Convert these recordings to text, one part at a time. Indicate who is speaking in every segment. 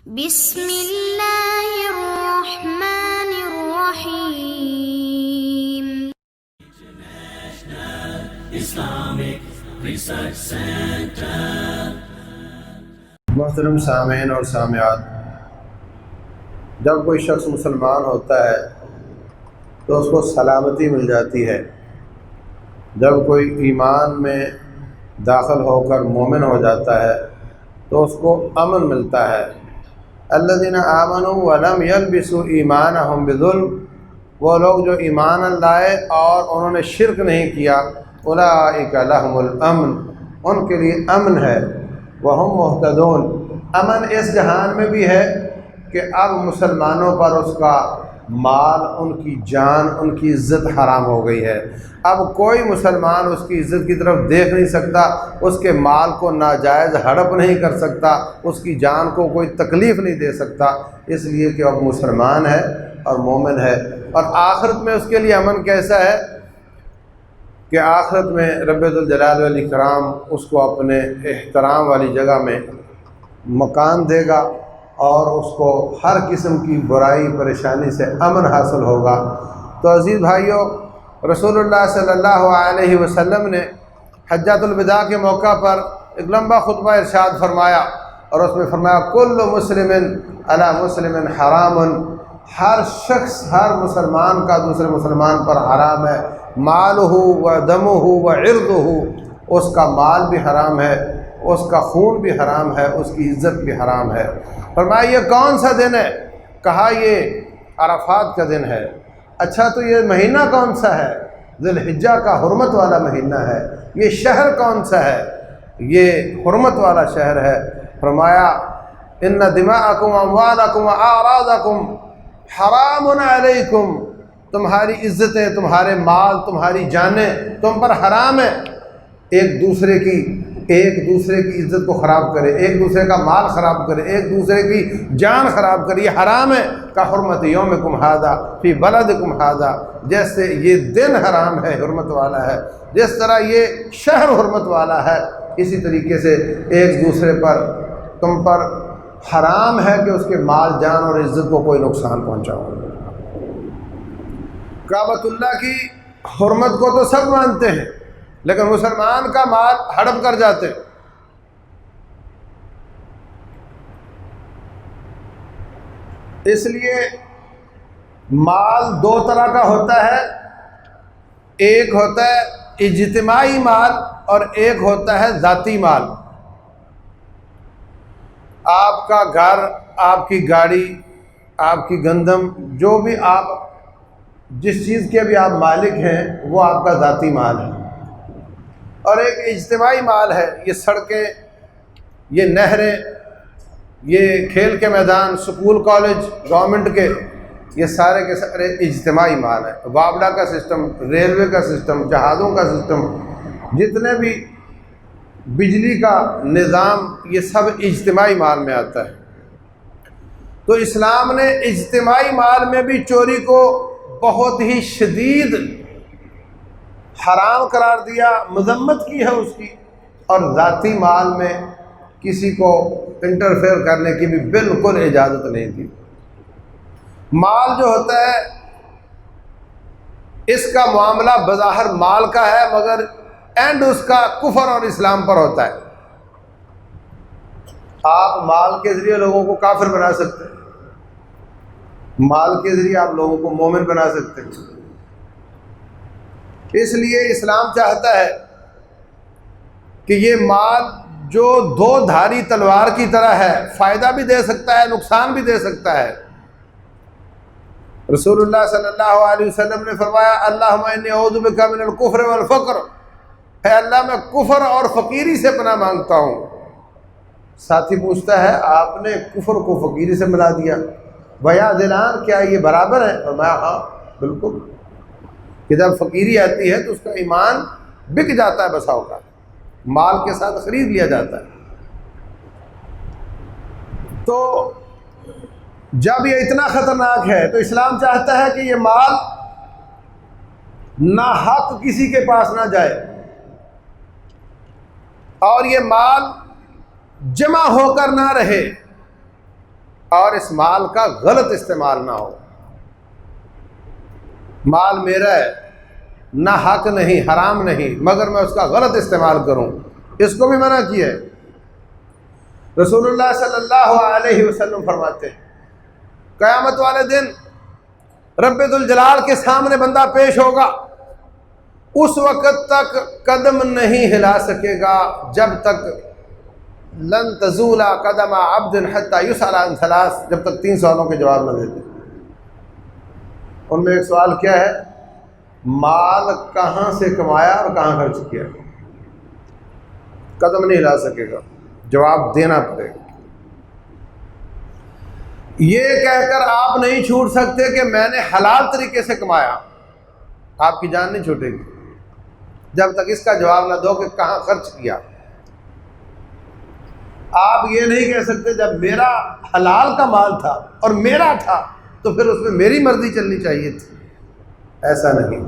Speaker 1: بسم اللہ الرحمن الرحیم۔
Speaker 2: محترم سامعین اور سامعات، جب کوئی شخص مسلمان ہوتا ہے تو اس کو سلامتی مل جاتی ہے۔ جب کوئی ایمان میں داخل ہو کر مومن ہو جاتا ہے تو اس کو امن ملتا ہے۔ الذین آمنوا ولم یلبسوا ایمانہم بظلم، وہ لوگ جو ایمان لائے اور انہوں نے شرک نہیں کیا، اولئک لہم الامن، ان کے لیے امن ہے، وہم مہتدون۔ امن اس جہان میں بھی ہے کہ اب مسلمانوں پر اس کا مال، ان کی جان، ان کی عزت حرام ہو گئی ہے۔ اب کوئی مسلمان اس کی عزت کی طرف دیکھ نہیں سکتا، اس کے مال کو ناجائز ہڑپ نہیں کر سکتا، اس کی جان کو کوئی تکلیف نہیں دے سکتا، اس لیے کہ اب مسلمان ہے اور مومن ہے۔ اور آخرت میں اس کے لیے امن کیسا ہے کہ آخرت میں رب ذوالجلال والاکرام اس کو اپنے احترام والی جگہ میں مکان دے گا اور اس کو ہر قسم کی برائی پریشانی سے امن حاصل ہوگا۔ تو عزیز بھائیوں، رسول اللہ صلی اللہ علیہ وسلم نے حجۃ الوداع کے موقع پر ایک لمبا خطبہ ارشاد فرمایا، اور اس میں فرمایا کل مسلم علی مسلم حرام، ہر شخص، ہر مسلمان کا دوسرے مسلمان پر حرام ہے، مالہ و دمہ و عرضہ، اس کا مال بھی حرام ہے، اس کا خون بھی حرام ہے، اس کی عزت بھی حرام ہے۔ فرمایا یہ کون سا دن ہے؟ کہا یہ عرفات کا دن ہے۔ اچھا تو یہ مہینہ کون سا ہے؟ ذی الحجہ کا حرمت والا مہینہ ہے۔ یہ شہر کون سا ہے؟ یہ حرمت والا شہر ہے۔ فرمایا ان دماءکم اموالکم واعراضکم حرام علیکم، تمہاری عزتیں، تمہارے مال، تمہاری جانیں تم پر حرام ہیں۔ ایک دوسرے کی عزت کو خراب کرے، ایک دوسرے کا مال خراب کرے، ایک دوسرے کی جان خراب کرے، یہ حرام ہے۔ کا حرمت یومکم ھذا فی بلدکم ھذا، جیسے یہ دن حرام ہے، حرمت والا ہے، جس طرح یہ شہر حرمت والا ہے، اسی طریقے سے ایک دوسرے پر تم پر حرام ہے کہ اس کے مال، جان اور عزت کو کوئی نقصان پہنچاؤ۔ کعبۃ اللہ کی حرمت کو تو سب مانتے ہیں، لیکن مسلمان کا مال ہڑپ کر جاتے۔ اس لیے مال دو طرح کا ہوتا ہے، ایک ہوتا ہے اجتماعی مال اور ایک ہوتا ہے ذاتی مال۔ آپ کا گھر، آپ کی گاڑی، آپ کی گندم، جو بھی آپ جس چیز کے بھی آپ مالک ہیں، وہ آپ کا ذاتی مال ہے۔ اور ایک اجتماعی مال ہے، یہ سڑکیں، یہ نہریں، یہ کھیل کے میدان، سکول، کالج، گورنمنٹ کے، یہ سارے کے سارے اجتماعی مال ہیں۔ وابڈا کا سسٹم، ریلوے کا سسٹم، جہازوں کا سسٹم، جتنے بھی بجلی کا نظام، یہ سب اجتماعی مال میں آتا ہے۔ تو اسلام نے اجتماعی مال میں بھی چوری کو بہت ہی شدید حرام قرار دیا، مذمت کی ہے اس کی، اور ذاتی مال میں کسی کو انٹرفیئر کرنے کی بھی بالکل اجازت نہیں دی۔ مال جو ہوتا ہے، اس کا معاملہ بظاہر مال کا ہے، مگر اینڈ اس کا کفر اور اسلام پر ہوتا ہے۔ آپ مال کے ذریعے لوگوں کو کافر بنا سکتے ہیں، مال کے ذریعے آپ لوگوں کو مومن بنا سکتے ہیں۔ اس لیے اسلام چاہتا ہے کہ یہ مال جو دو دھاری تلوار کی طرح ہے، فائدہ بھی دے سکتا ہے، نقصان بھی دے سکتا ہے۔ رسول اللہ صلی اللہ علیہ وسلم نے فرمایا اللہم انی اعوذ بک من الکفر والفقر، اے اللہ میں کفر اور فقیری سے پناہ مانگتا ہوں۔ ساتھی پوچھتا ہے آپ نے کفر کو فقیری سے ملا دیا، ویا ذلان، کیا یہ برابر ہے؟ فرمایا ہاں بالکل، کہ جب فقیری آتی ہے تو اس کا ایمان بک جاتا ہے، بسا اوقات مال کے ساتھ خرید لیا جاتا ہے۔ تو جب یہ اتنا خطرناک ہے تو اسلام چاہتا ہے کہ یہ مال ناحق کسی کے پاس نہ جائے، اور یہ مال جمع ہو کر نہ رہے، اور اس مال کا غلط استعمال نہ ہو۔ مال میرا ہے، نہ حق نہیں، حرام نہیں، مگر میں اس کا غلط استعمال کروں، اس کو بھی منع کیا ہے۔ رسول اللہ صلی اللہ علیہ وسلم فرماتے ہیں قیامت والے دن رب ذوالجلال کے سامنے بندہ پیش ہوگا، اس وقت تک قدم نہیں ہلا سکے گا جب تک لن تزول قدم عبد حتى يسأل عن ثلاث، جب تک 3 سوالوں کے جواب نہ دیتے۔ ان میں ایک سوال کیا ہے؟ مال کہاں سے کمایا اور کہاں خرچ کیا؟ قدم نہیں ہلا سکے گا، جواب دینا پڑے گا۔ یہ کہہ کر آپ نہیں چھوٹ سکتے کہ میں نے حلال طریقے سے کمایا، آپ کی جان نہیں چھوٹے گی جب تک اس کا جواب نہ دو کہ کہاں خرچ کیا۔ آپ یہ نہیں کہہ سکتے جب میرا حلال کا مال تھا اور میرا تھا تو پھر اس میں میری مرضی چلنی چاہیے تھی، ایسا نہیں۔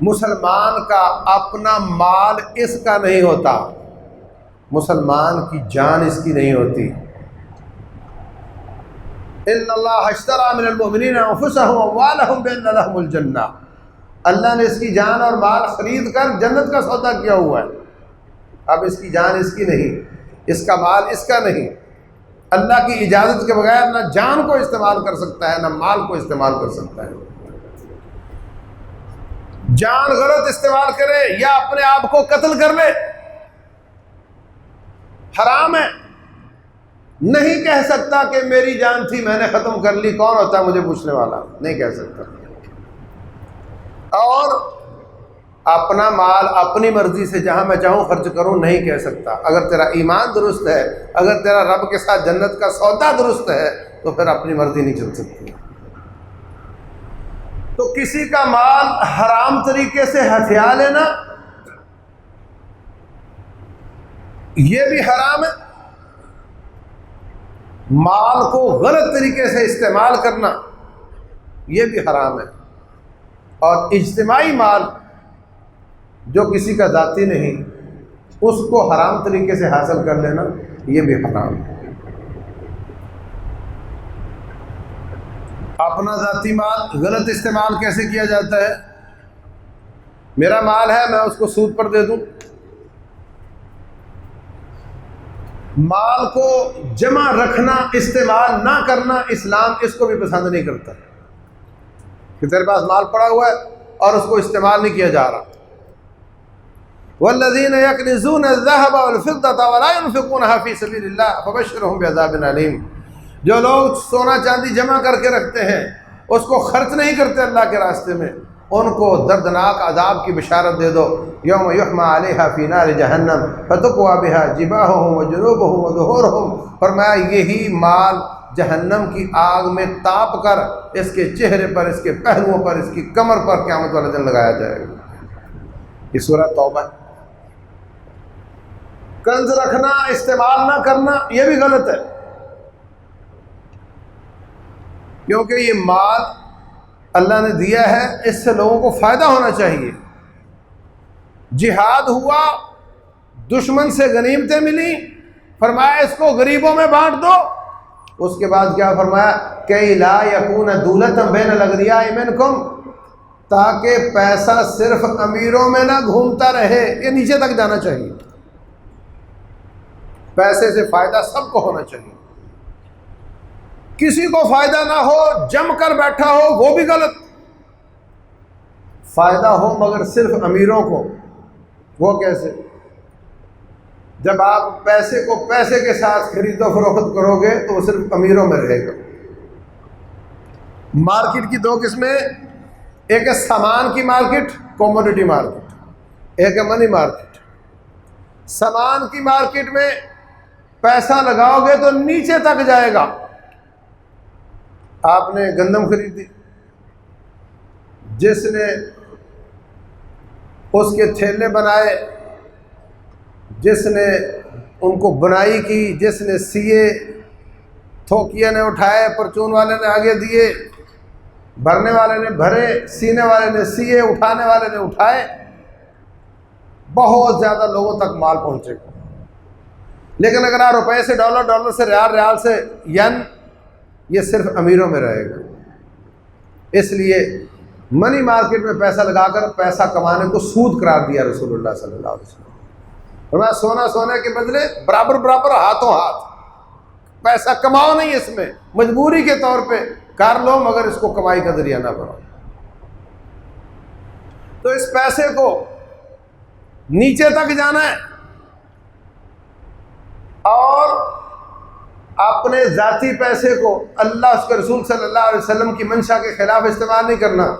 Speaker 2: مسلمان کا اپنا مال اس کا نہیں ہوتا، مسلمان کی جان اس کی نہیں ہوتی۔ ان اللہ اشتری من المؤمنین انفسهم واموالهم بان لهم الجنہ، اللہ نے اس کی جان اور مال خرید کر جنت کا سودا کیا ہوا ہے۔ اب اس کی جان اس کی نہیں، اس کا مال اس کا نہیں۔ اللہ کی اجازت کے بغیر نہ جان کو استعمال کر سکتا ہے نہ مال کو استعمال کر سکتا ہے۔ جان غلط استعمال کرے یا اپنے آپ کو قتل کر لے، حرام ہے۔ نہیں کہہ سکتا کہ میری جان تھی میں نے ختم کر لی، کون ہوتا ہے مجھے پوچھنے والا؟ نہیں کہہ سکتا۔ اور اپنا مال اپنی مرضی سے جہاں میں چاہوں خرچ کروں نہیں کہہ سکتا۔ اگر تیرا ایمان درست ہے، اگر تیرا رب کے ساتھ جنت کا سودا درست ہے تو پھر اپنی مرضی نہیں چل سکتی۔ تو کسی کا مال حرام طریقے سے ہتھیا لینا یہ بھی حرام ہے، مال کو غلط طریقے سے استعمال کرنا یہ بھی حرام ہے، اور اجتماعی مال جو کسی کا ذاتی نہیں اس کو حرام طریقے سے حاصل کر لینا یہ بھی حرام ہے۔ اپنا ذاتی مال غلط استعمال کیسے کیا جاتا ہے؟ میرا مال ہے میں اس کو سود پر دے دوں، مال کو جمع رکھنا استعمال نہ کرنا اسلام اس کو بھی پسند نہیں کرتا کہ تیرے پاس مال پڑا ہوا ہے اور اس کو استعمال نہیں کیا جا رہا۔ والذین یکنزون الذهب والفضة ولا ينفقونها فی سبیل اللہ فبشرهم بعذاب علیم، جو لوگ سونا چاندی جمع کر کے رکھتے ہیں اس کو خرچ نہیں کرتے اللہ کے راستے میں، ان کو دردناک عذاب کی بشارت دے دو۔ یوم یحمى علیہا فی نار جہنم فتقوی بہا جباہہم وجنوبہم وظہورہم، فرمایا یہی مال جہنم کی آگ میں تاپ کر اس کے چہرے پر، اس کے پہلوؤں پر، اس کی کمر پر قیامت والے دن لگایا جائے گا۔ یہ سورہ توبہ ہے۔ کنز رکھنا استعمال نہ کرنا یہ بھی غلط ہے، کیونکہ یہ مال اللہ نے دیا ہے، اس سے لوگوں کو فائدہ ہونا چاہیے۔ جہاد ہوا، دشمن سے غنیمتیں ملی، فرمایا اس کو غریبوں میں بانٹ دو۔ اس کے بعد کیا فرمایا؟ کہ لا یکون دولۃ بین الاغنیاء منکم، تاکہ پیسہ صرف امیروں میں نہ گھومتا رہے، یہ نیچے تک جانا چاہیے۔ پیسے سے فائدہ سب کو ہونا چاہیے، کسی کو فائدہ نہ ہو جم کر بیٹھا ہو وہ بھی غلط، فائدہ ہو مگر صرف امیروں کو۔ وہ کیسے؟ جب آپ پیسے کو پیسے کے ساتھ خرید و فروخت کرو گے تو وہ صرف امیروں میں رہے گا۔ مارکیٹ کی 2 قسمیں، ایک ہے سامان کی مارکیٹ، کوموڈیٹی مارکیٹ، ایک ہے منی مارکیٹ۔ سامان کی مارکیٹ میں پیسہ لگاؤ گے تو نیچے تک جائے گا۔ آپ نے گندم خریدی، جس نے اس کے تھیلے بنائے، جس نے ان کو بنائی کی، جس نے سیے، تھوکیے نے اٹھائے، پرچون والے نے آگے دیے، بھرنے والے نے بھرے، سینے والے نے سیے، اٹھانے والے نے اٹھائے، بہت زیادہ لوگوں تک مال پہنچے گا۔ لیکن اگر آپ روپے سے ڈالر، ڈالر سے ریال، ریال سے ین، یہ صرف امیروں میں رہے گا۔ اس لیے منی مارکیٹ میں پیسہ لگا کر پیسہ کمانے کو سود قرار دیا رسول اللہ صلی اللہ علیہ وسلم۔ فرمایا سونا سونے کے بدلے برابر برابر، ہاتھوں ہاتھ، پیسہ کماؤ نہیں، اس میں مجبوری کے طور پہ کر لو مگر اس کو کمائی کا ذریعہ نہ بناؤ۔ تو اس پیسے کو نیچے تک جانا ہے اور اپنے ذاتی پیسے کو اللہ اس کے رسول صلی اللہ علیہ وسلم کی منشا کے خلاف استعمال نہیں کرنا۔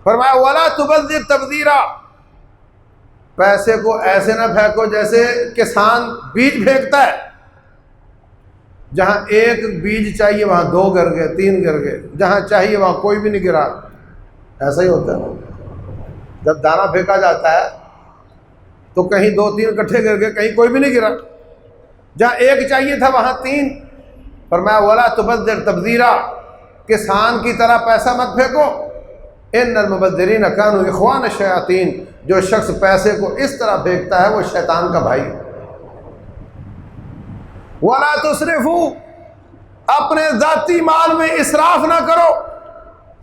Speaker 2: فرمایا وَلَا تُبَذِّرْ تَبْذِيرًا، پیسے کو ایسے نہ پھینکو جیسے کسان بیج پھینکتا ہے، جہاں ایک بیج چاہیے وہاں 2 گر گئے، 3 گر گئے، جہاں چاہیے وہاں کوئی بھی نہیں گرا۔ ایسا ہی ہوتا ہے، جب دانہ پھینکا جاتا ہے تو کہیں 2-3 اکٹھے گر گئے، کہیں کوئی بھی نہیں گرا، جہاں ایک چاہیے تھا وہاں 3۔ فرمایا وَلَا تُبَذِّرْ تَبْذِيرًا، کسان کی طرح پیسہ مت پھینکو، ان المبذرین کانوا اخوان الشیاطین، جو شخص پیسے کو اس طرح پھینکتا ہے وہ شیطان کا بھائی۔ وَلَا تُسْرِفُوا، اپنے ذاتی مال میں اسراف نہ کرو،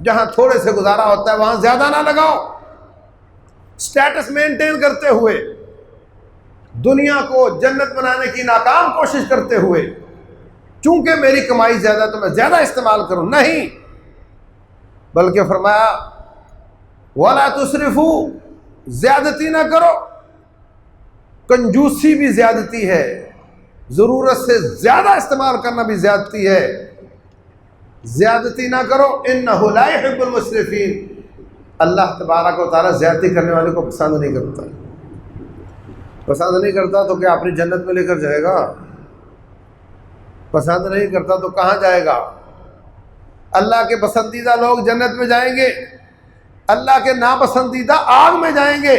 Speaker 2: جہاں تھوڑے سے گزارا ہوتا ہے وہاں زیادہ نہ لگاؤ، سٹیٹس مینٹین کرتے ہوئے، دنیا کو جنت بنانے کی ناکام کوشش کرتے ہوئے، چونکہ میری کمائی زیادہ تو میں زیادہ استعمال کروں، نہیں، بلکہ فرمایا وَلَا تُسْرِفُوا، زیادتی نہ کرو، کنجوسی بھی زیادتی ہے، ضرورت سے زیادہ استعمال کرنا بھی زیادتی ہے، زیادتی نہ کرو، اِنَّهُ لَا يُحِبُّ الْمُسْرِفِينَ، اللہ تبارک و تعالیٰ زیادتی کرنے والے کو پسند نہیں کرتا۔ پسند نہیں کرتا تو کیا اپنی جنت میں لے کر جائے گا؟ پسند نہیں کرتا تو کہاں جائے گا؟ اللہ کے پسندیدہ لوگ جنت میں جائیں گے، اللہ کے ناپسندیدہ آگ میں جائیں گے۔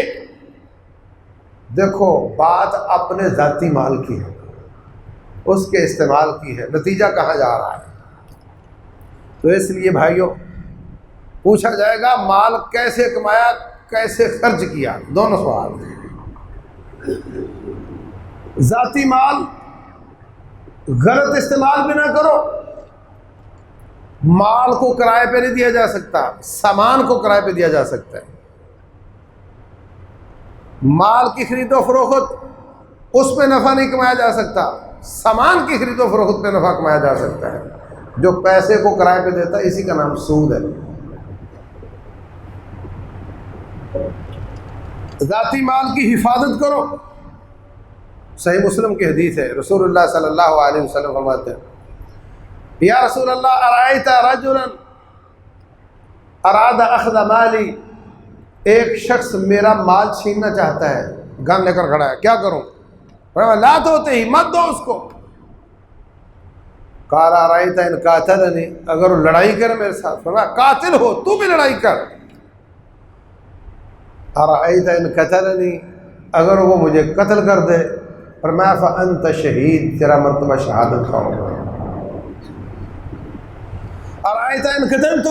Speaker 2: دیکھو بات اپنے ذاتی مال کی ہے، اس کے استعمال کی ہے، نتیجہ کہاں جا رہا ہے؟ تو اس لیے بھائیوں پوچھا جائے گا مال کیسے کمایا، کیسے خرچ کیا، دونوں سوال ہیں۔ ذاتی مال غلط استعمال بھی نہ کرو، مال کو کرائے پہ نہیں دیا جا سکتا، سامان کو کرائے پہ دیا جا سکتا ہے۔ مال کی خرید و فروخت اس پہ نفع نہیں کمایا جا سکتا، سامان کی خرید و فروخت پہ نفع کمایا جا سکتا ہے۔ جو پیسے کو کرائے پہ دیتا ہے اسی کا نام سود ہے۔ ذاتی مال کی حفاظت کرو، صحیح مسلم کی حدیث ہے، رسول اللہ صلی اللہ علیہ وسلم فرماتے ہیں یا رسول اللہ ارأیت رجلا اراد اخذ مالی، ایک شخص میرا مال چھیننا چاہتا ہے، گن لے کر کھڑا ہے، کیا کروں؟ فرمایا لا توتے ہی، مت دو اس کو۔ قال ارأیت ان قاتلنی، اگر وہ لڑائی کرے میرے ساتھ، فرمایا قاتل ہو، تو بھی لڑائی کر۔ ارأیت ان قتلنی، اگر وہ مجھے قتل کر دے، فرمایا فأنت شہید، تیرا مرتبہ شہادت کا ہوگا۔ ارأیت ان قتلتہ،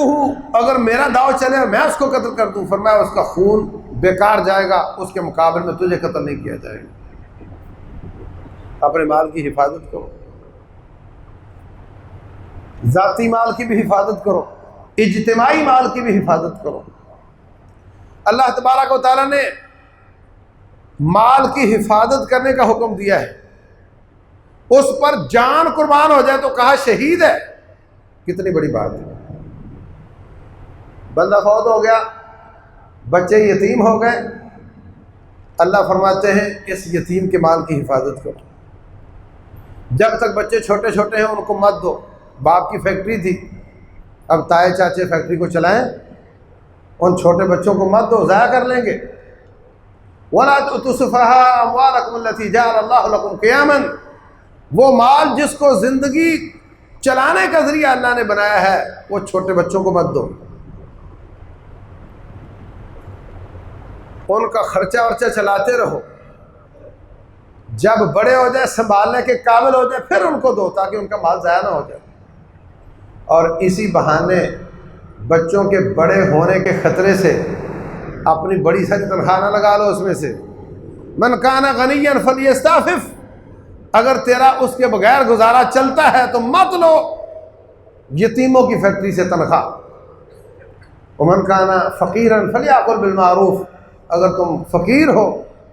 Speaker 2: اگر میرا داؤ چلے اور میں اس کو قتل کر دوں، فرمایا اس کا خون بیکار جائے گا، اس کے مقابل میں تجھے قتل نہیں کیا جائے گا۔ اپنے مال کی حفاظت کرو، ذاتی مال کی بھی حفاظت کرو، اجتماعی مال کی بھی حفاظت کرو۔ اللہ تبارک و تعالیٰ نے مال کی حفاظت کرنے کا حکم دیا ہے، اس پر جان قربان ہو جائے تو کہا شہید ہے، کتنی بڑی بات ہے۔ بندہ فوت ہو گیا، بچے یتیم ہو گئے، اللہ فرماتے ہیں اس یتیم کے مال کی حفاظت کرو، جب تک بچے چھوٹے چھوٹے ہیں ان کو مت دو۔ باپ کی فیکٹری تھی، اب تائے چاچے فیکٹری کو چلائیں، ان چھوٹے بچوں کو مت دو، ضائع کر لیں گے۔ وَلَا تُؤْتُوا السُّفَهَاءَ أَمْوَالَكُمُ الَّتِي جَعَلَ اللَّهُ لَكُمْ قِيَامًا، وہ مال جس کو زندگی چلانے کا ذریعہ اللہ نے بنایا ہے وہ چھوٹے بچوں کو مت دو، ان کا خرچہ ورچہ چلاتے رہو، جب بڑے ہو جائے سنبھالنے کے قابل ہو جائے پھر ان کو دو، تاکہ ان کا مال ضائع نہ ہو جائے۔ اور اسی بہانے بچوں کے بڑے ہونے کے خطرے سے اپنی بڑی ساری تنخواہ نہ لگا لو، اس میں سے من کان غنیا فلیستعفف، اگر تیرا اس کے بغیر گزارا چلتا ہے تو مت لو یتیموں کی فیکٹری سے تنخواہ. ومن کان فقیرا فلیأکل بالمعروف، اگر تم فقیر ہو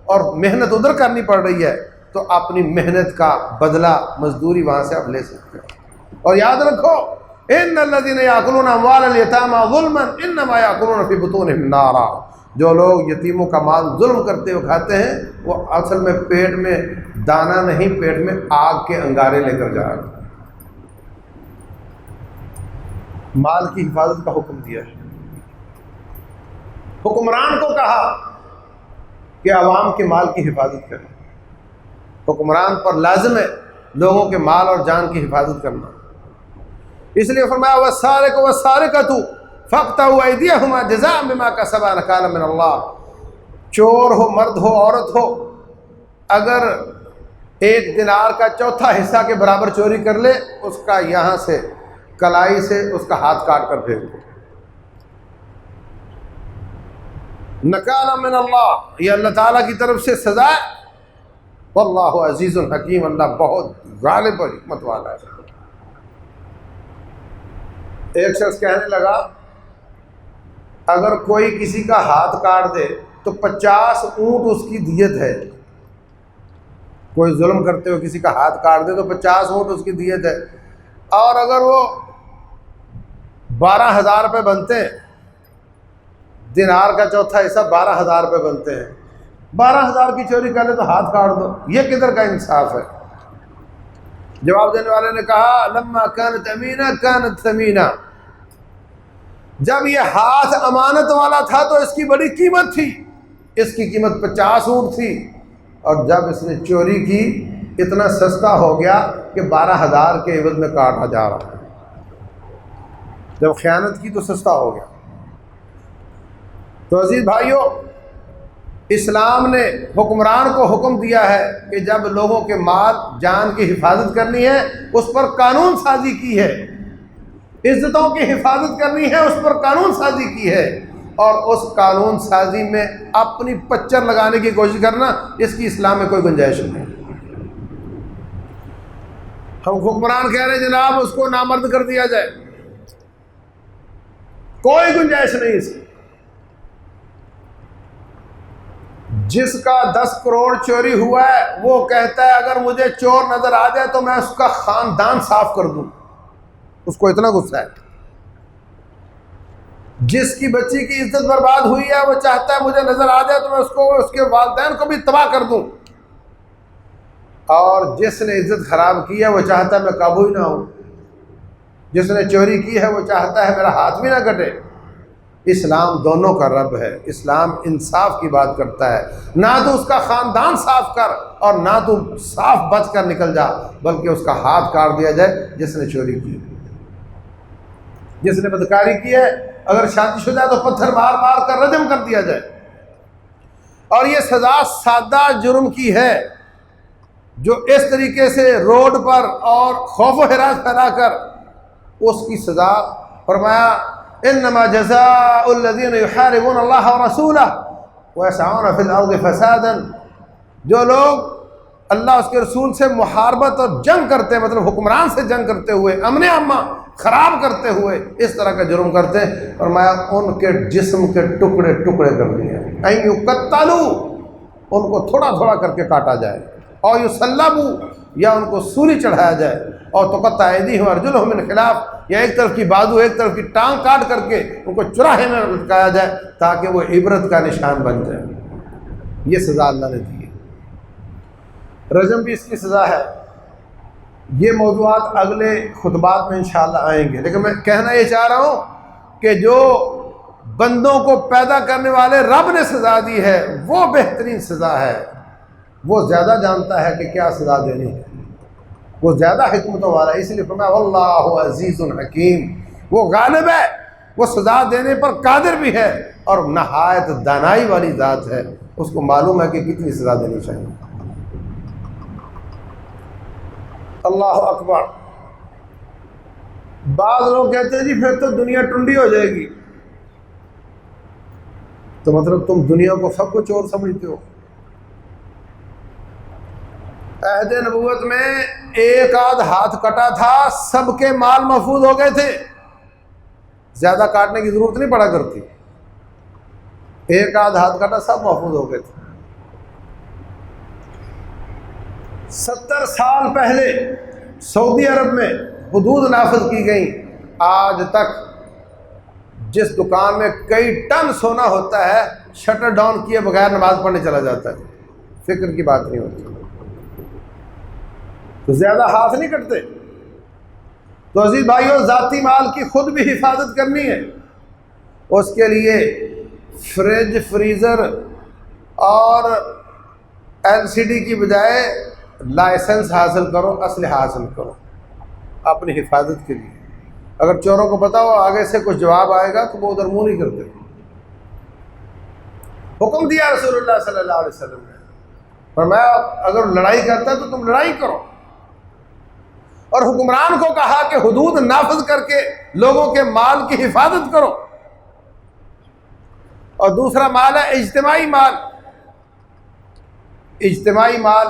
Speaker 2: اور محنت ادھر کرنی پڑ رہی ہے تو اپنی محنت کا بدلہ مزدوری وہاں سے آپ لے سکتے ہو. اور یاد رکھو ان الذین یاکلون اموال الیتامی ظلما انما یاکلون فی بطونہم نارا، جو لوگ یتیموں کا مال ظلم کرتے ہوئے کھاتے ہیں وہ اصل میں پیٹ میں دانہ نہیں، پیٹ میں آگ کے انگارے لے کر جا رہے ہیں. مال کی حفاظت کا حکم دیا ہے. حکمران کو کہا کہ عوام کے مال کی حفاظت کریں. حکمران پر لازم ہے لوگوں کے مال اور جان کی حفاظت کرنا. اس لیے فرمایا والسارق والسارقۃ فاقطعوا ایدیہما جزاء بما کسبا نکالا من اللہ. چور ہو، مرد ہو، عورت ہو، اگر 1 دینار کا چوتھا حصہ کے برابر چوری کر لے، اس کا یہاں سے کلائی سے اس کا ہاتھ کاٹ کر پھینک دو. نکالا من اللہ، یہ اللہ تعالیٰ کی طرف سے سزا ہے. واللہ عزیز الحکیم، اللہ بہت غالب اور حکمت والا ہے. ایک شخص کہنے لگا اگر کوئی کسی کا ہاتھ کاٹ دے تو 50 اونٹ اس کی دیت ہے. کوئی ظلم کرتے ہوئے کسی کا ہاتھ کاٹ دے تو 50 اونٹ اس کی دیت ہے. اور اگر وہ 12,000 روپے بنتے ہیں، دینار کا چوتھا حصہ 12,000 روپے بنتے ہیں، 12,000 کی چوری کر لے تو ہاتھ کاٹ دو. یہ کدھر کا انصاف ہے؟ جواب دینے والے نے کہا لما کانت امینہ کانت ثمینہ، جب یہ ہاتھ امانت والا تھا تو اس کی بڑی قیمت تھی، اس کی قیمت 50 اونٹ تھی، اور جب اس نے چوری کی اتنا سستا ہو گیا کہ 12,000 کے عوض میں کاٹا جا رہا ہے. جب خیانت کی تو سستا ہو گیا. تو عزیز بھائیوں، اسلام نے حکمران کو حکم دیا ہے کہ جب لوگوں کے مال جان کی حفاظت کرنی ہے اس پر قانون سازی کی ہے، عزتوں کی حفاظت کرنی ہے اس پر قانون سازی کی ہے، اور اس قانون سازی میں اپنی پچر لگانے کی کوشش کرنا، اس کی اسلام میں کوئی گنجائش نہیں. ہم حکمران کہہ رہے ہیں جناب اس کو نامرد کر دیا جائے، کوئی گنجائش نہیں اس کی. جس کا 10 کروڑ چوری ہوا ہے وہ کہتا ہے اگر مجھے چور نظر آ جائے تو میں اس کا خاندان صاف کر دوں، اس کو اتنا غصہ ہے. جس کی بچی کی عزت برباد ہوئی ہے وہ چاہتا ہے مجھے نظر آ جائے تو میں اس کو، اس کے والدین کو بھی تباہ کر دوں. اور جس نے عزت خراب کی ہے وہ چاہتا ہے میں قابو ہی نہ ہوں. جس نے چوری کی ہے وہ چاہتا ہے میرا ہاتھ بھی نہ کٹے. اسلام دونوں کا رب ہے. اسلام انصاف کی بات کرتا ہے. نہ تو اس کا خاندان صاف کر اور نہ تو صاف بچ کر نکل جا، بلکہ اس کا ہاتھ کاٹ دیا جائے جس نے چوری کی. جس نے بدکاری کی ہے اگر شادی شدہ ہے تو پتھر مار مار کر رجم کر دیا جائے. اور یہ سزا سادہ جرم کی ہے جو اس طریقے سے روڈ پر اور خوف و ہراس پھیلا کر، اس کی سزا فرمایا انما جزاء الذين يحاربون الله ورسوله ويسعون في الارض فسادا، جو لوگ اللہ اس کے رسول سے محاربت اور جنگ کرتے ہیں، مطلب حکمران سے جنگ کرتے ہوئے، امن اما خراب کرتے ہوئے اس طرح کا جرم کرتے ہیں، فرمایا ان کے جسم کے ٹکڑے ٹکڑے کر دیے، ان یقتلوا، ان کو تھوڑا تھوڑا کر کے کاٹا جائے، اور یصلبوا، یا ان کو سولی چڑھایا جائے، اور تقطع ایدیہم وارجلہم من خلاف، یا ایک طرف کی بازو ایک طرف کی ٹانگ کاٹ کر کے ان کو چراہے میں لٹکایا جائے تاکہ وہ عبرت کا نشان بن جائے. یہ سزا اللہ نے دی ہے. رجم بھی اس کی سزا ہے. یہ موضوعات اگلے خطبات میں انشاءاللہ آئیں گے، لیکن میں کہنا یہ چاہ رہا ہوں کہ جو بندوں کو پیدا کرنے والے رب نے سزا دی ہے وہ بہترین سزا ہے. وہ زیادہ جانتا ہے کہ کیا سزا دینی ہے، وہ زیادہ حکمتوں والا ہے. اس لیے فرمایا واللہ عزیز حکیم، وہ غالب ہے، وہ سزا دینے پر قادر بھی ہے اور نہایت دانائی والی ذات ہے. اس کو معلوم ہے کہ کتنی سزا دینی چاہیے. اللہ اکبر. بعض لوگ کہتے ہیں جی پھر تو دنیا ٹنڈی ہو جائے گی. تو مطلب تم دنیا کو سب کو چور سمجھتے ہو؟ عہد نبوت میں ایک آدھ ہاتھ کٹا تھا، سب کے مال محفوظ ہو گئے تھے، زیادہ کاٹنے کی ضرورت نہیں پڑا کرتی، ایک آدھ ہاتھ کٹا سب محفوظ ہو گئے تھے۔ 70 سال پہلے سعودی عرب میں حدود نافذ کی گئیں، آج تک جس دکان میں کئی ٹن سونا ہوتا ہے شٹر ڈاؤن کیے بغیر نماز پڑھنے چلا جاتا ہے، فکر کی بات نہیں ہوتی، تو زیادہ ہاتھ نہیں کٹتے۔ تو عزیز بھائیوں، ذاتی مال کی خود بھی حفاظت کرنی ہے، اس کے لیے فریج، فریزر اور LCD کی بجائے لائسنس حاصل کرو، اسلحہ حاصل کرو اپنی حفاظت کے لیے۔ اگر چوروں کو پتا ہو آگے سے کچھ جواب آئے گا تو وہ ادھر منہ نہیں کرتے۔ حکم دیا رسول اللہ صلی اللہ علیہ وسلم نے، فرمایا اگر لڑائی کرتا ہے تو تم لڑائی کرو، اور حکمران کو کہا کہ حدود نافذ کر کے لوگوں کے مال کی حفاظت کرو۔ اور دوسرا مال ہے اجتماعی مال۔ اجتماعی مال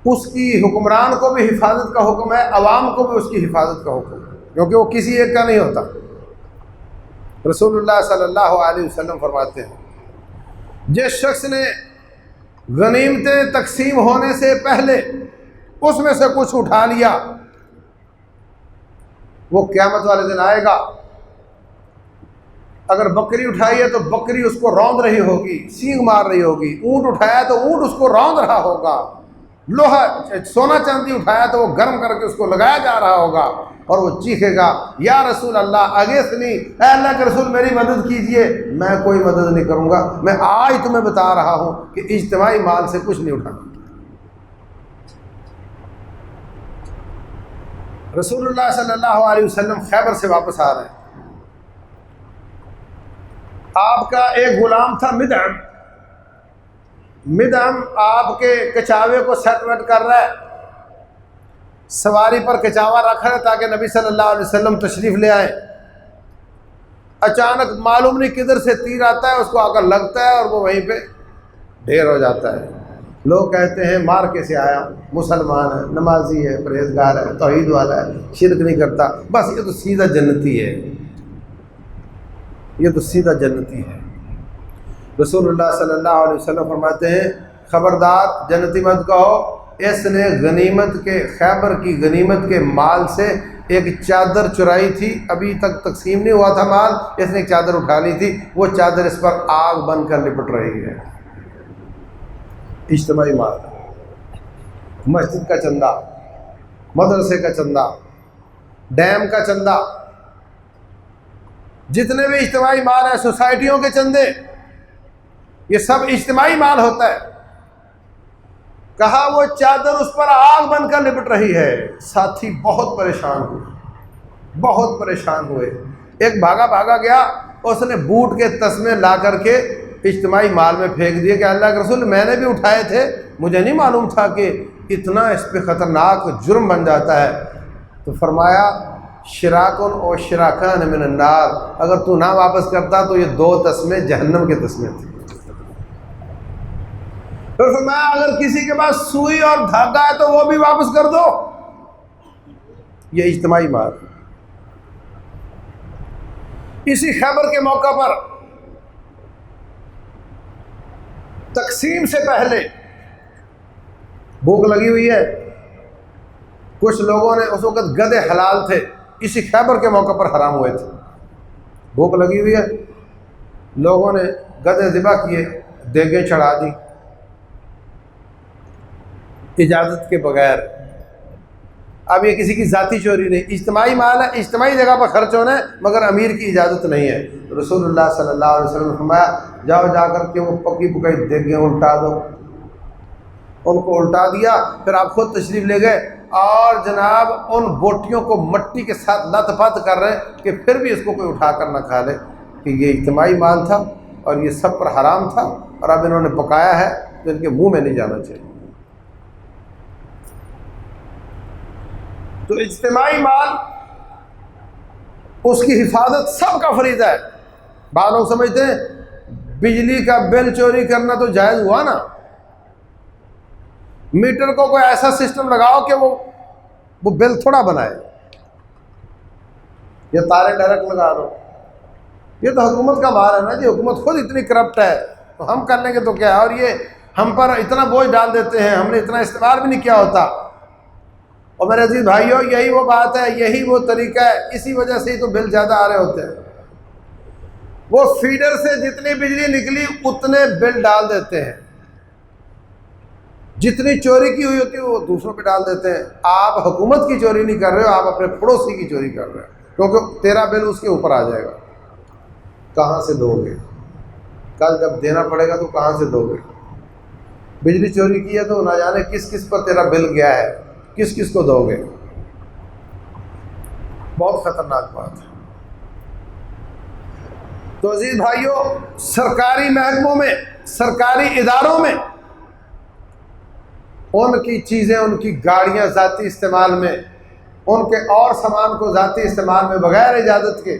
Speaker 2: اس کی حکمران کو بھی حفاظت کا حکم ہے، عوام کو بھی اس کی حفاظت کا حکم ہے، کیونکہ وہ کسی ایک کا نہیں ہوتا۔ رسول اللہ صلی اللہ علیہ وسلم فرماتے ہیں جس شخص نے غنیمتیں تقسیم ہونے سے پہلے اس میں سے کچھ اٹھا لیا، وہ قیامت والے دن آئے گا، اگر بکری اٹھائی ہے تو بکری اس کو روند رہی ہوگی، سینگ مار رہی ہوگی، اونٹ اٹھایا تو اونٹ اس کو روند رہا ہوگا، لوہا سونا چاندی اٹھایا تو وہ گرم کر کے اس کو لگایا جا رہا ہوگا، اور وہ چیخے گا یا رسول اللہ اغیثنی، اے اللہ کے رسول میری مدد کیجئے۔ میں کوئی مدد نہیں کروں گا، میں آج تمہیں بتا رہا ہوں کہ اجتماعی مال سے کچھ نہیں اٹھانا۔ رسول اللہ صلی اللہ علیہ وسلم خیبر سے واپس آ رہے ہیں، آپ کا ایک غلام تھا مدعم آپ کے کچاوے کو سیٹ ویٹ کر رہا ہے، سواری پر کچاوا رکھ رہا ہے تاکہ نبی صلی اللہ علیہ وسلم تشریف لے آئیں۔ اچانک معلوم نہیں کدھر سے تیر آتا ہے، اس کو آ کر لگتا ہے اور وہ وہیں پہ ڈھیر ہو جاتا ہے۔ لوگ کہتے ہیں مار کے سے آیا، مسلمان ہے، نمازی ہے، پرہیزگار ہے، توحید والا ہے، شرک نہیں کرتا، بس یہ تو سیدھا جنتی ہے، یہ تو سیدھا جنتی ہے۔ رسول اللہ صلی اللہ علیہ وسلم فرماتے ہیں خبردار جنتی مت کہو، اس نے غنیمت کے خیبر کی غنیمت کے مال سے ایک چادر چرائی تھی، ابھی تک تقسیم نہیں ہوا تھا مال، اس نے ایک چادر اٹھا لی تھی، وہ چادر اس پر آگ بن کر لپٹ رہی ہے۔ اجتماعی مال، مسجد کا چندہ، مدرسے کا چندہ، ڈیم کا چندہ، جتنے بھی اجتماعی مال ہیں، سوسائٹیوں کے چندے، یہ سب اجتماعی مال ہوتا ہے۔ کہا وہ چادر اس پر آگ بن کر لپٹ رہی ہے۔ ساتھی بہت پریشان ہوئے، بہت پریشان ہوئے۔ ایک بھاگا گیا، اس نے بوٹ کے تسمے لا کر کے اجتماعی مال میں پھینک دیے کہ اللہ کے رسول میں نے بھی اٹھائے تھے، مجھے نہیں معلوم تھا کہ اتنا اس پہ خطرناک جرم بن جاتا ہے۔ تو فرمایا شراکن اور شراکان من النار، اگر تو نہ واپس کرتا تو یہ 2 تسمے جہنم کے تسمے تھے۔ پھر فرمایا اگر کسی کے پاس سوئی اور دھاگا ہے تو وہ بھی واپس کر دو۔ یہ اجتماعی مال۔ اسی خیبر کے موقع پر تقسیم سے پہلے بھوک لگی ہوئی ہے، کچھ لوگوں نے اس وقت گدھے حلال تھے، اسی خیبر کے موقع پر حرام ہوئے تھے، بھوک لگی ہوئی ہے، لوگوں نے گدھے ذبح کیے، دیگیں چڑھا دی اجازت کے بغیر۔ اب یہ کسی کی ذاتی چوری نہیں، اجتماعی مال ہے، اجتماعی جگہ پر خرچ ہونا ہے، مگر امیر کی اجازت نہیں ہے۔ رسول اللہ صلی اللہ علیہ وسلم نے فرمایا جاؤ جا کر کے وہ پکی پکائی دیگیں الٹا دو۔ ان کو الٹا دیا، پھر آپ خود تشریف لے گئے اور جناب ان بوٹیوں کو مٹی کے ساتھ لت پت کر رہے کہ پھر بھی اس کو کوئی اٹھا کر نہ کھا لے، کہ یہ اجتماعی مال تھا اور یہ سب پر حرام تھا، اور اب انہوں نے پکایا ہے تو ان کے منہ میں نہیں جانا چاہیے۔ تو اجتماعی مال اس کی حفاظت سب کا فریضہ ہے۔ بعض لوگ سمجھتے ہیں بجلی کا بل چوری کرنا تو جائز ہوا نا، میٹر کو کوئی ایسا سسٹم لگاؤ کہ وہ بل تھوڑا بنائے، یا تارے ڈائریکٹ لگا دو۔ یہ تو حکومت کا مال ہے نا جی، حکومت خود اتنی کرپٹ ہے، تو ہم کر لیں گے تو کیا ہے؟ اور یہ ہم پر اتنا بوجھ ڈال دیتے ہیں، ہم نے اتنا استعمال بھی نہیں کیا ہوتا۔ اور میرے عزیز بھائیوں، یہی وہ بات ہے، یہی وہ طریقہ ہے، اسی وجہ سے ہی تو بل زیادہ آ رہے ہوتے ہیں۔ وہ فیڈر سے جتنی بجلی نکلی اتنے بل ڈال دیتے ہیں، جتنی چوری کی ہوئی ہوتی ہے وہ دوسروں پہ ڈال دیتے ہیں۔ آپ حکومت کی چوری نہیں کر رہے ہو، آپ اپنے پڑوسی کی چوری کر رہے ہو، کیونکہ تیرا بل اس کے اوپر آ جائے گا۔ کہاں سے دو گے؟ کل جب دینا پڑے گا تو کہاں سے دو گے؟ بجلی چوری کی ہے تو نہ جانے کس کس پر تیرا بل گیا ہے، کس کس کو دو گے؟ بہت خطرناک بات ہے۔ تو عزیز بھائیوں، سرکاری محکموں میں، سرکاری اداروں میں ان کی چیزیں، ان کی گاڑیاں ذاتی استعمال میں، ان کے اور سامان کو ذاتی استعمال میں بغیر اجازت کے،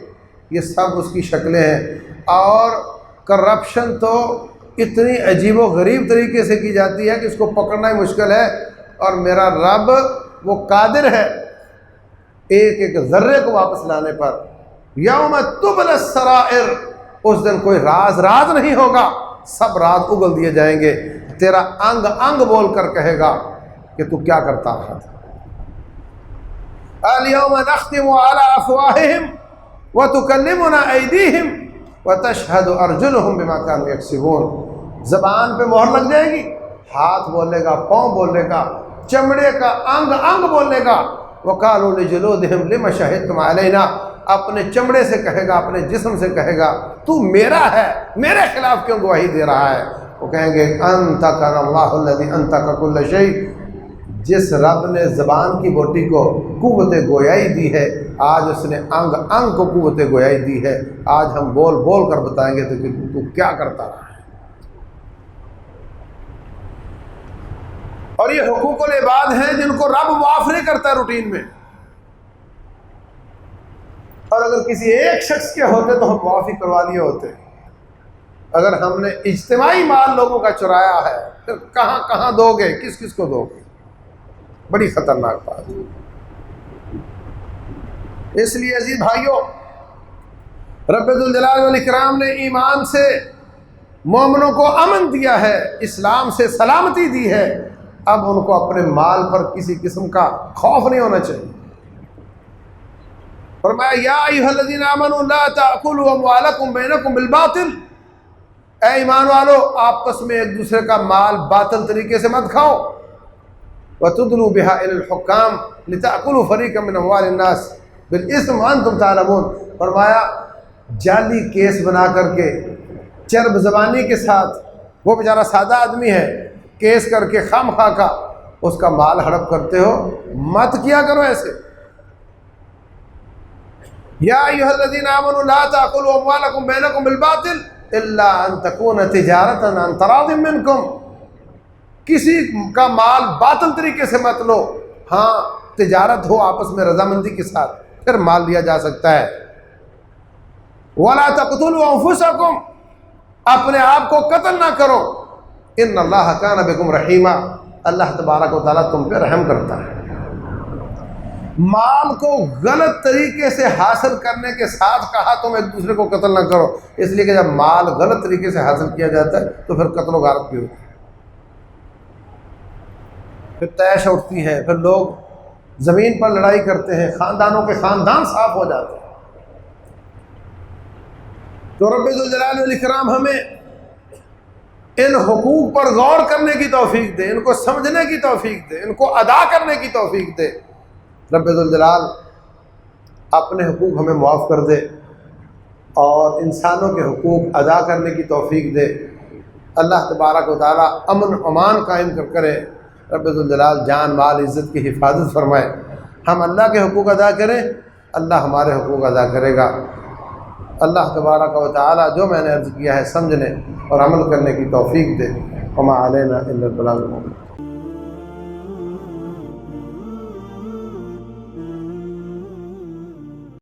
Speaker 2: یہ سب اس کی شکلیں ہیں۔ اور کرپشن تو اتنی عجیب و غریب طریقے سے کی جاتی ہے کہ اس کو پکڑنا ہی مشکل ہے۔ اور میرا رب وہ قادر ہے ایک ایک ذرے کو واپس لانے پر۔ یوم تبلی السرائر، اس دن کوئی راز نہیں ہوگا، سب راز اگل دیے جائیں گے۔ تیرا انگ انگ بول کر کہے گا کہ تو کیا کرتا رہا تھا۔ اليوم نختم على افواههم وتكلمنا ايديهم وتشهد ارجلهم بما كانوا يكسبون۔ زبان پہ مہر لگ جائے گی، ہاتھ بولے گا، پاؤں بولے گا، چمڑے کا انگ انگ بولے گا۔ وقالوا لجلودهم لما شهدتم علينا، اپنے چمڑے سے کہے گا، اپنے جسم سے کہے گا تو میرا ہے، میرے خلاف کیوں گواہی دے رہا ہے؟ وہ کہیں گے انطقنا اللہ الذی انطق کل شیء، جس رب نے زبان کی بوٹی کو قوت گویائی دی ہے، آج اس نے انگ انگ کو قوت گویائی دی ہے۔ آج ہم بول بول کر بتائیں گے تو کیا کرتا رہا ہے۔ اور یہ حقوق العباد ہیں جن کو رب معاف نہیں کرتا روٹین میں، اور اگر کسی ایک شخص کے ہوتے تو ہم معافی کروا لیے ہوتے۔ اگر ہم نے اجتماعی مال لوگوں کا چرایا ہے، پھر کہاں کہاں دو گے، کس کس کو دو گے؟ بڑی خطرناک بات ہے۔ اس لیے عزیز بھائیوں، رب ذوالجلال والاکرام نے ایمان سے مومنوں کو امن دیا ہے، اسلام سے سلامتی دی ہے۔ اب ان کو اپنے مال پر کسی قسم کا خوف نہیں ہونا چاہیے۔ فرمایا یا ایھا الذین آمنوا لا تأکلوا اموالکم بینکم بالباطل، اے ایمان والو، آپس میں ایک دوسرے کا مال باطل طریقے سے مت کھاؤ۔ وَتُدْلُوا بِهَا إِلَى الْحُكَّامِ لِتَأْكُلُوا فَرِيقًا مِّنْ أَمْوَالِ النَّاسِ بِالْإِثْمِ وَأَنْتُمْ تَعْلَمُونَ۔ فرمایا جعلی کیس بنا کر کے، چرب زبانی کے ساتھ، وہ بیچارہ سادہ آدمی ہے، کیس کر کے خام خواہ کا اس کا مال ہڑپ کرتے ہو، مت کیا کرو ایسے۔ یا ایھا الذین آمنوا لا تأکلوا اموالکم بینکم بالباطل الا ان تکون تجارۃ عن تراض منکم، کسی کا مال باطل طریقے سے مت لو، ہاں تجارت ہو آپس میں رضامندی کے ساتھ، پھر مال لیا جا سکتا ہے۔ ولا تقتلوا انفسکم، اپنے آپ کو قتل نہ کرو، ان اللہ کان بکم رحیما، اللہ تبارک و تعالیٰ تم پہ رحم کرتا ہے۔ مال کو غلط طریقے سے حاصل کرنے کے ساتھ کہا تم ایک دوسرے کو قتل نہ کرو، اس لیے کہ جب مال غلط طریقے سے حاصل کیا جاتا ہے تو پھر قتل و غارت بھی ہوتی ہے، پھر طیش اٹھتی ہے، پھر لوگ زمین پر لڑائی کرتے ہیں، خاندانوں کے خاندان صاف ہو جاتے ہیں۔ تو رب ذوالجلال والاکرام ہمیں ان حقوق پر غور کرنے کی توفیق دے، ان کو سمجھنے کی توفیق دے، ان کو ادا کرنے کی توفیق دے۔ رب ذوالجلال اپنے حقوق ہمیں معاف کر دے اور انسانوں کے حقوق ادا کرنے کی توفیق دے۔ اللہ تبارک و تعالیٰ امن امان قائم کرے۔ رب ذوالجلال جان مال عزت کی حفاظت فرمائے۔ ہم اللہ کے حقوق ادا کریں، اللہ ہمارے حقوق ادا کرے گا۔ اللہ تبارک و تعالیٰ جو میں نے عرض کیا ہے سمجھنے اور عمل کرنے کی توفیق دے۔ وما علینا الا البلاغ المبین۔